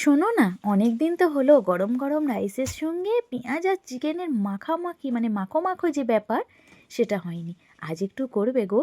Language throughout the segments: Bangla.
শোনো না, অনেক দিন তো হলো গরম গরম রাইসের সঙ্গে পেঁয়াজ আর চিকেনের মাখামাখি মানে মাখো মাখো যে ব্যাপার সেটা হয়নি। আজ একটু করবে গো।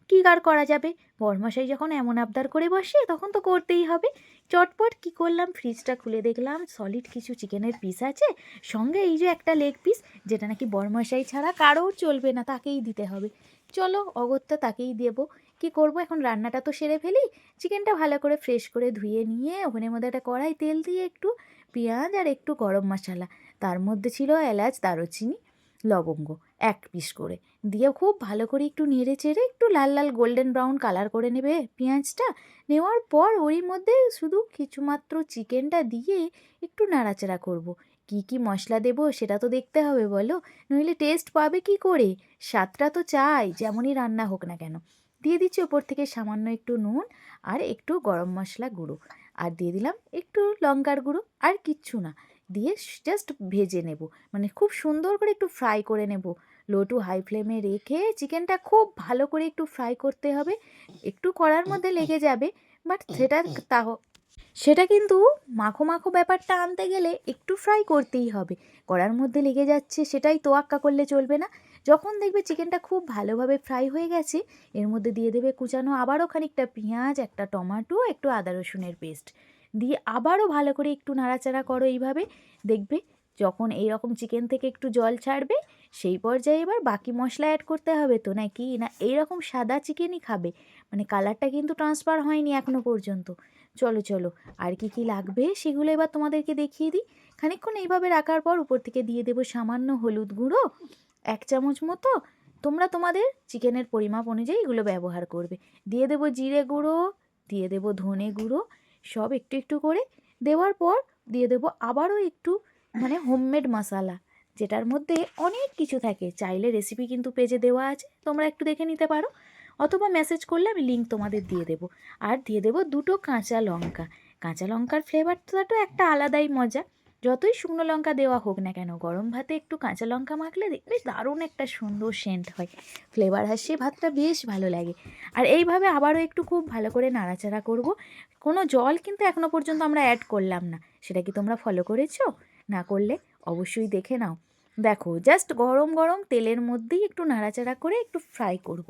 কী আর করা যাবে, বরমশাই যখন এমন আবদার করে বসে তখন তো করতেই হবে। চটপট কি করলাম, ফ্রিজটা খুলে দেখলাম সলিড কিছু চিকেনের পিস আছে, সঙ্গে এই যে একটা লেগ পিস, যেটা নাকি বরমশাই ছাড়া কারোর চলবে না, তাকেই দিতে হবে। চলো অগত্যা তাকেই দেবো। কি করব এখন, রান্নাটা তো সেরে ফেলি। চিকেনটা ভালো করে ফ্রেশ করে ধুয়ে নিয়ে ওভেনের মধ্যে একটা কড়াই তেল দিয়ে একটু পেঁয়াজ আর একটু গরম মশলা, তার মধ্যে ছিল এলাচ, দারুচিনি, লবঙ্গ, এক পিস করে দিয়ে খুব ভালো করে একটু নেড়ে চেড়ে একটু লাল লাল গোল্ডেন ব্রাউন কালার করে নেবে পেঁয়াজটা। নেওয়ার পর ওরই মধ্যে শুধু কিছুমাত্র চিকেনটা দিয়ে একটু নাড়াচাড়া করব। কি কি মশলা দেবো সেটা তো দেখতে হবে বলো, নইলে টেস্ট পাবে কি করে। স্বাদটা তো চাই যেমনই রান্না হোক না কেন। দিয়ে দিচ্ছি ওপর থেকে সামান্য একটু নুন আর একটু গরম মশলা গুঁড়ো, আর দিয়ে দিলাম একটু লঙ্কার গুঁড়ো, আর কিচ্ছু না। দিয়ে জাস্ট ভেজে নেব, মানে খুব সুন্দর করে একটু ফ্রাই করে নেব। লো টু হাই ফ্লেমে রেখে চিকেনটা খুব ভালো করে একটু ফ্রাই করতে হবে। একটু কড়ার মধ্যে লেগে যাবে, বাট সেটা কিন্তু মাখো মাখো ব্যাপারটা আনতে গেলে একটু ফ্রাই করতেই হবে। কড়ার মধ্যে লেগে যাচ্ছে সেটাই তোয়াক্কা করলে চলবে না। যখন দেখবে চিকেনটা খুব ভালোভাবে ফ্রাই হয়ে গেছে, এর মধ্যে দিয়ে দেবে কুচানো আবারও খানিকটা পেঁয়াজ, একটা টমেটো, একটু আদা রসুনের পেস্ট দিয়ে আবারও ভালো করে একটু নাড়াচাড়া করো এইভাবে। দেখবে যখন এই রকম চিকেন থেকে একটু জল ছাড়বে, সেই পর্যায়ে এবার বাকি মশলা অ্যাড করতে হবে তো, নাকি না এইরকম সাদা চিকেনই খাবে? মানে কালারটা কিন্তু ট্রান্সফার হয়নি এখনো পর্যন্ত। চলো চলো, আর কি কি লাগবে সেগুলো এবার তোমাদেরকে দেখিয়ে দিই। খানিকক্ষণ এইভাবে রাখার পর উপর থেকে দিয়ে দেবো সামান্য হলুদ গুঁড়ো, 1 চামচ মতো। তোমরা তোমাদের চিকেনের পরিমাপ অনুযায়ী এগুলো ব্যবহার করবে। দিয়ে দেবো জিরে গুঁড়ো, দিয়ে দেবো ধনে গুঁড়ো, সব একটু একটু করে দেওয়ার পর দিয়ে দেবো আবারও একটু মানে হোমমেড মশলা, যেটার মধ্যে অনেক কিছু থাকে। চাইলে রেসিপি কিন্তু পেজে দেওয়া আছে, তোমরা একটু দেখে নিতে পারো, অথবা মেসেজ করলে আমি লিঙ্ক তোমাদের দিয়ে দেবো। আর দিয়ে দেবো 2টো কাঁচা লঙ্কা। কাঁচা লঙ্কার ফ্লেভারটা তো একটা আলাদাই মজা। যতই শুকনো লঙ্কা দেওয়া হোক না কেন, গরম ভাতে একটু কাঁচা লঙ্কা মাখলে দেখবে দারুণ একটা সুন্দর সেন্ট হয়, ফ্লেভার আসে, ভাতটা বেশ ভালো লাগে। আর এইভাবে আবারও একটু খুব ভালো করে নাড়াচাড়া করব। কোনো জল কিন্তু এখনও পর্যন্ত আমরা অ্যাড করলাম না, সেটা কি তোমরা ফলো করেছো? না করলে অবশ্যই দেখে নাও। দেখো জাস্ট গরম গরম তেলের মধ্যেই একটু নাড়াচাড়া করে একটু ফ্রাই করব।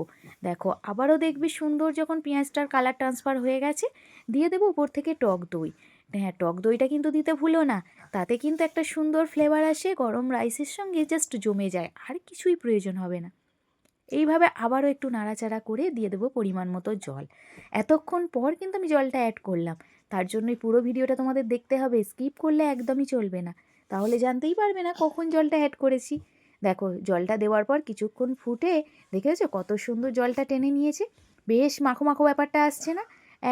দেখো আবারও দেখবি সুন্দর যখন পেঁয়াজটার কালার ট্রান্সফার হয়ে গেছে, দিয়ে দেবো উপর থেকে টক দই। হ্যাঁ, টক দইটা কিন্তু দিতে ভুলো না, তাতে কিন্তু একটা সুন্দর ফ্লেভার আসে, গরম রাইসের সঙ্গে জাস্ট জমে যায়, আর কিছুই প্রয়োজন হবে না। এইভাবে আবারও একটু নাড়াচাড়া করে দিয়ে দেবো পরিমাণ মতো জল। এতক্ষণ পর কিন্তু আমি জলটা অ্যাড করলাম, তার জন্যই পুরো ভিডিওটা তোমাদের দেখতে হবে, স্কিপ করলে একদমই চলবে না, তাহলে জানতেই পারবে না কখন জলটা অ্যাড করেছি। দেখো জলটা দেওয়ার পর কিছুক্ষণ ফুটে দেখেছো কত সুন্দর জলটা টেনে নিয়েছে, বেশ মাখো মাখো ব্যাপারটা আসছে না?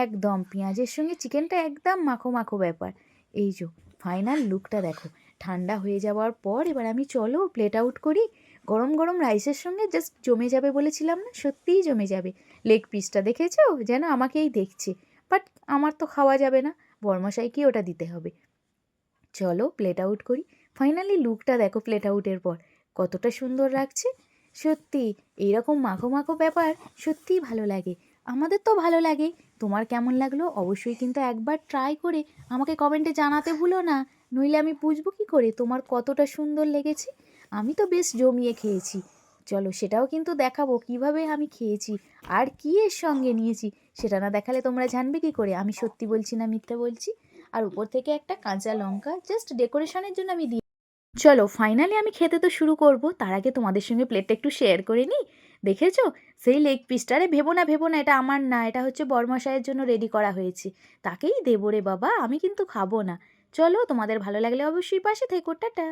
একদম পেঁয়াজের সঙ্গে চিকেনটা একদম মাখো মাখো ব্যাপার। এই যে ফাইনাল লুকটা দেখো। ঠান্ডা হয়ে যাওয়ার পর এবার আমি চলো প্লেট আউট করি। গরম গরম রাইসের সঙ্গে জাস্ট জমে যাবে বলেছিলাম না, সত্যিই জমে যাবে। লেগ পিসটা দেখেছো যেন আমাকেই দেখছে, বাট আমার তো খাওয়া যাবে না, বরমশাইকে ওটা দিতে হবে। চলো প্লেট আউট করি। ফাইনালি লুকটা দেখো প্লেট আউটের পর, কতটা সুন্দর লাগছে। সত্যি এইরকম মাখো মাখো ব্যাপার সত্যিই ভালো লাগে, আমাদের তো ভালো লাগে। তোমার কেমন লাগলো অবশ্যই কিন্তু একবার ট্রাই করে আমাকে কমেন্টে জানাতে ভুলো না, নইলে আমি বুঝবো কী করে তোমার কতটা সুন্দর লেগেছে। আমি তো বেশ জমিয়ে খেয়েছি। চলো সেটাও কিন্তু দেখাবো কিভাবে আমি খেয়েছি, আর কী এর সঙ্গে নিয়েছি। সেটা না দেখালে তোমরা জানবে কী করে আমি সত্যি বলছি না মিথ্যে বলছি। আর উপর থেকে একটা কাঁচা লঙ্কা জাস্ট ডেকোরেশনের জন্য আমি দিই। চলো ফাইনালি আমি খেতে তো শুরু করব, তার আগে তোমাদের সঙ্গে প্লেটটা একটু শেয়ার করে নিই। দেখেছো সেই লেগ পিসটা? আরে ভেবো না ভেবো না, এটা আমার না, এটা হচ্ছে বরমশাইয়ের জন্য রেডি করা হয়েছে, তাকেই দেবো রে বাবা, আমি কিন্তু খাবো না। চলো তোমাদের ভালো লাগলে অবশ্যই পাশে থেকো, টাটা।